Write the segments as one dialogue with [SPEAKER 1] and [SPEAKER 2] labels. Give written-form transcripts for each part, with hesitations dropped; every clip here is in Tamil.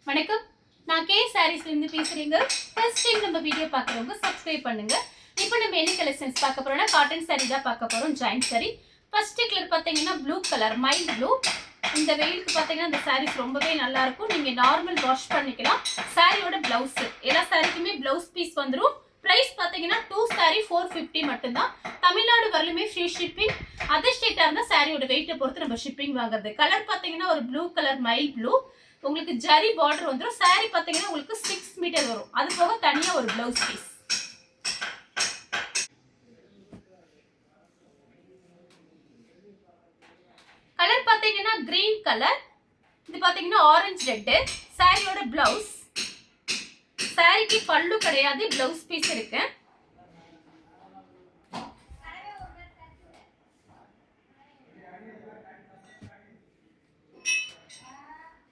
[SPEAKER 1] வணக்கம், நான் கே சாரீஸ்ல இருந்து பேசுறேங்க. ஃபர்ஸ்ட் டைம் நம்ம வீடியோ பார்க்குறவங்க சப்ஸ்கிரைப் பண்ணுங்க. இப்போ நம்ம என்ன கலெக்ஷன்ஸ் பார்க்க போறோம்னா காட்டன் சாரீ தான் பார்க்க போறோம். ஜாயிண்ட் சாரீ. ஃபர்ஸ்ட் கலர் பார்த்தீங்கன்னா ப்ளூ கலர், மைல்ட் ப்ளூ. இந்த வெயிலுக்கு பார்த்தீங்கன்னா இந்த சாரீஸ் ரொம்பவே நல்லா இருக்கும். நீங்க நார்மல் வாஷ் பண்ணிக்கலாம். சாரியோட பிளவுஸ், எல்லா சாரிக்குமே பிளவுஸ் பீஸ் வந்துடும். பிரைஸ் பார்த்தீங்கன்னா 2 சாரி 450 மட்டும்தான். தமிழ்நாடு வரலுமே ஃப்ரீ ஷிப்பிங். அதர் ஸ்டேட்டா இருந்தா சாரியோட வெயிட்டை பொறுத்து நம்ம ஷிப்பிங் வாங்குறது. கலர் பார்த்தீங்கன்னா ஒரு ப்ளூ கலர், மைல்ட் ப்ளூ. உங்களுக்கு ஜரி பார்டர் வந்துடும். சாரி பார்த்தீங்கன்னா உங்களுக்கு 6 மீட்டர் வரும். அது போக தனியா ஒரு பிளவுஸ் பீஸ். கலர் பார்த்தீங்கன்னா கிரீன் கலர், இது பார்த்தீங்கன்னா ஆரஞ்சு ரெட். சாரியோட பிளவுஸ், சாரிக்கு பல்லு கிடையாது, பிளவுஸ் பீஸ் இருக்கு.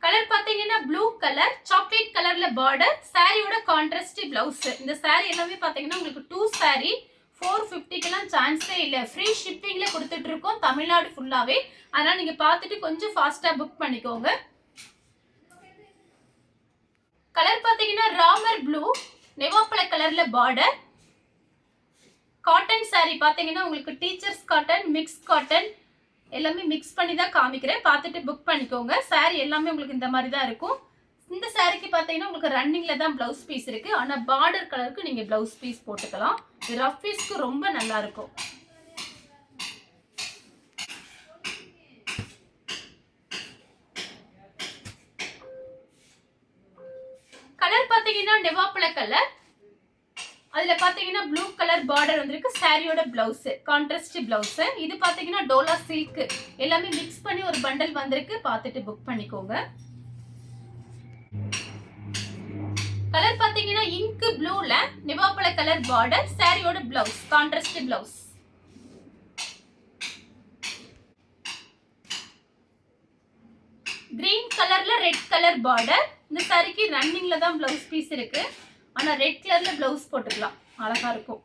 [SPEAKER 1] கலர் பாத்தீங்கன்னா ப்ளூ கலர், சாக்லேட் கலர்ல பார்டர். சாரியோட கான்ட்ராஸ்ட் பிளவுஸ். இந்த சாரி எல்லாமே பாத்தீங்கன்னா உங்களுக்கு 2 சாரி 450க்குலாம் சான்ஸே இல்ல. ஃப்ரீ ஷிப்பிங்ல கொடுத்துட்டு இருக்கோம் தமிழ்நாடு ஃபுல்லாவே. அதனால நீங்க பார்த்துட்டு கொஞ்சம் ஃபாஸ்டா புக் பண்ணிக்கோங்க. கலர் பாத்தீங்கன்னா ராமர் ப்ளூ, நெவாப்பழ கலர்ல பார்டர். காட்டன் சாரி பாத்தீங்கன்னா உங்களுக்கு டீச்சர்ஸ் காட்டன், மிக்ஸ் காட்டன் எல்லாமே மிக்ஸ் பண்ணி தான் காமிக்கிறேன். பார்த்துட்டு புக் பண்ணிக்கோங்க. சாரி எல்லாமே உங்களுக்கு இந்த மாதிரி தான் இருக்கும். இந்த சாரிக்கு பார்த்தீங்கன்னா உங்களுக்கு ரன்னிங்ல தான் பிளவுஸ் பீஸ் இருக்கு. ஆனால் பார்டர் கலருக்கு நீங்க பிளவுஸ் பீஸ் போட்டுக்கலாம். இது ரஃப் பீஸ்க்கு ரொம்ப நல்லா இருக்கும். கலர் பார்த்தீங்கன்னா நெவாப்பழ கலர், அதுல பாத்தீங்கன்னா ப்ளூ கலர் பார்டர் வந்திருக்கு. சாரியோட பிளவுஸ் கான்ட்ராஸ்ட் பிளவுஸ். இது பாத்தீங்கன்னா டோலா சில்க். எல்லாமே மிக்ஸ் பண்ணி ஒரு பண்டல் வந்திருக்கு. பார்த்துட்டு புக் பண்ணிக்கோங்க. கலர் பாத்தீங்கன்னா இங்க் ப்ளூல நெவாப்பழ கலர் பார்டர். சாரியோட பிளவுஸ் கான்ட்ராஸ்ட் பிளவுஸ். கிரீன் கலர்ல ரெட் கலர் பார்டர். இந்த சாரிக்கு ரன்னிங்ல தான் பிளவுஸ் பீஸ் இருக்கு. ஆனா ரெட் கலர்ல பிளவுஸ் போட்டுக்கலாம், அழகா இருக்கும்.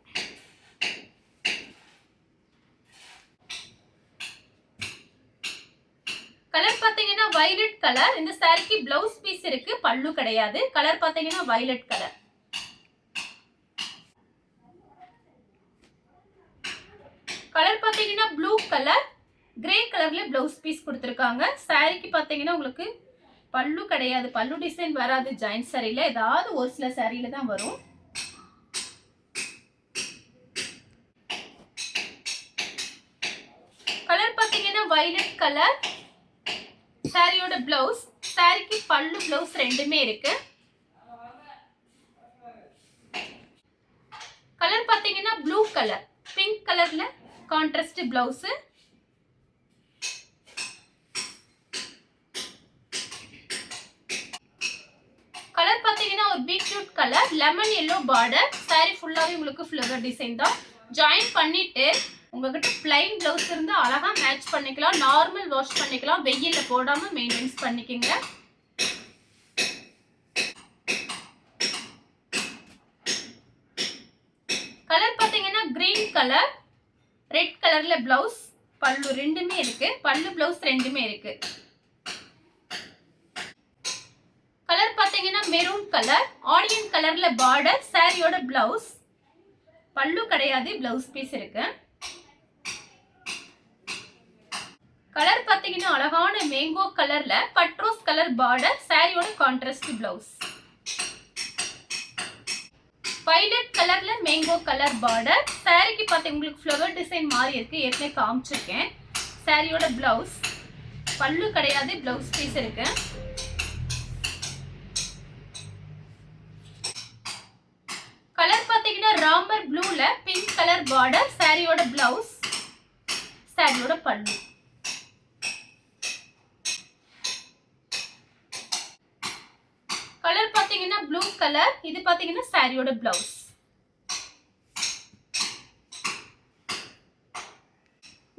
[SPEAKER 1] கலர் பாத்தீங்கன்னா வயலட் கலர். இந்த சாரிக்கு பிளவுஸ் பீஸ் இருக்கு, பல்லு கிடையாது. கலர் பாத்தீங்கன்னா வயலட் கலர். கலர் பாத்தீங்கன்னா ப்ளூ கலர், கிரே கலர்ல பிளவுஸ் பீஸ் கொடுத்துருக்காங்க. சாரிக்கு பாத்தீங்கன்னா உங்களுக்கு பல்லு கிடையாது, பல்லு டிசைன் வராது. ஜாயிண்ட் சாரியில ஏதாவது ஒரு சில சாரியில தான் வரும். கலர் பாத்தீங்கன்னா வயலட் கலர். சாரியோட பிளவுஸ், சாரிக்கு பல்லு பிளவுஸ் ரெண்டுமே இருக்கு. கலர் பாத்தீங்கன்னா ப்ளூ கலர், பிங்க் கலர்ல கான்ட்ராஸ்ட் பிளவுஸ். கலர் பாத்தீங்கன்னா ஒரு beetroot colour, lemon yellow border. Sorry ஃபுல்லாவே உங்களுக்கு ஃப்ளவர் டிசைன் தான். ஜாயின் பண்ணிட்டு உங்ககிட்ட பிளைன் பிளவுஸ் இருந்தா அழகா மேட்ச் பண்ணிக்கலாம். நார்மல் வாஷ் பண்ணிக்கலாம். வெயில்ல போடாம மெயின்டைன்ஸ் பண்ணிக்கங்க. கலர் பாத்தீங்கன்னா கிரீன் கலர், ரெட் கலர்ல பிளவுஸ், பல்லு ரெண்டுமே இருக்கு. பல்லு பிளவுஸ் ரெண்டுமே இருக்கு. கலர் பாத்தீங்கன்னா மெரூன் கலர், ஆனியன் கலர்ல பார்டர். சாரியோட பிளவுஸ், பல்லு கிடையாது, பிளவுஸ் பீஸ் இருக்கு. கலர் பாத்தீங்கன்னா அழகான மேங்கோ கலர்ல பட்ரோஸ் கலர் பார்டர். சாரியோட கான்ட்ராஸ்ட் பிளவுஸ். வயலட் கலர்ல மேங்கோ கலர் பார்டர். சாரிக்கு பாத்தீங்க உங்களுக்கு ஃப்ளவர் டிசைன் மாதிரி இருக்கு, ஏற்கனவே காமிச்சிருக்கேன். சாரியோட பிளவுஸ், பல்லு கிடையாது, பிளவுஸ் பீஸ் இருக்கு. கலர் பாத்தீங்கன்னா ராமர் ப்ளூல பிங்க் கலர் பார்டர். சாரியோட பிளவுஸ், சாரியோட பல்லு. கலர் பாத்தீங்கன்னா ப்ளூ கலர், இது பாத்தீங்கன்னா சாரியோட பிளவுஸ்.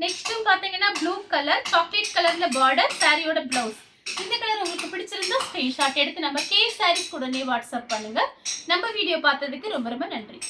[SPEAKER 1] நெக்ஸ்டும் பாத்தீங்கன்னா ப்ளூ கலர், சாக்லேட் கலர்ல பார்டர். சாரியோட பிளவுஸ். இந்த கலர் உங்களுக்கு பிடிச்சிருந்தா ஸ்கிரீன்ஷாட் எடுத்து நம்ம கே சாரீஸ் உடனே வாட்ஸ்அப் பண்ணுங்க. நம்ம வீடியோ பார்த்ததுக்கு ரொம்ப ரொம்ப நன்றி.